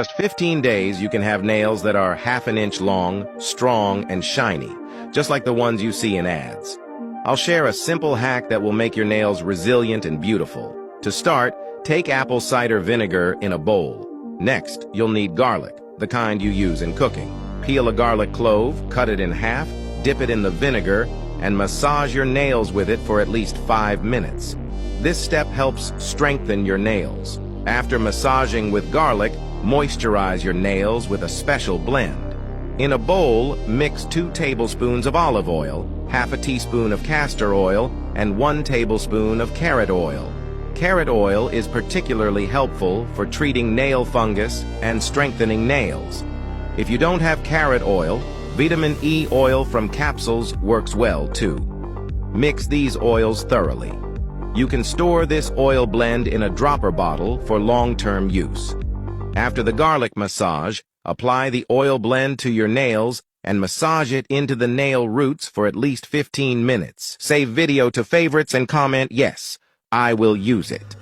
Just 15 days, you can have nails that are half an inch long, strong, and shiny, just like the ones you see in ads. I'll share a simple hack that will make your nails resilient and beautiful. To start, take apple cider vinegar in a bowl. Next, you'll need garlic, the kind you use in cooking. Peel a garlic clove, cut it in half, dip it in the vinegar, and massage your nails with it for at least 5 minutes. This step helps strengthen your nails. After massaging with garlic, moisturize your nails with a special blend. In a bowl, mix 2 tablespoons of olive oil, half a teaspoon of castor oil, and 1 tablespoon of carrot oil. Carrot oil is particularly helpful for treating nail fungus and strengthening nails. If you don't have carrot oil, vitamin E oil from capsules works well too. Mix these oils thoroughly. You can store this oil blend in a dropper bottle for long-term use. After the garlic massage, apply the oil blend to your nails and massage it into the nail roots for at least 15 minutes. Save video to favorites and comment, "Yes, I will use it."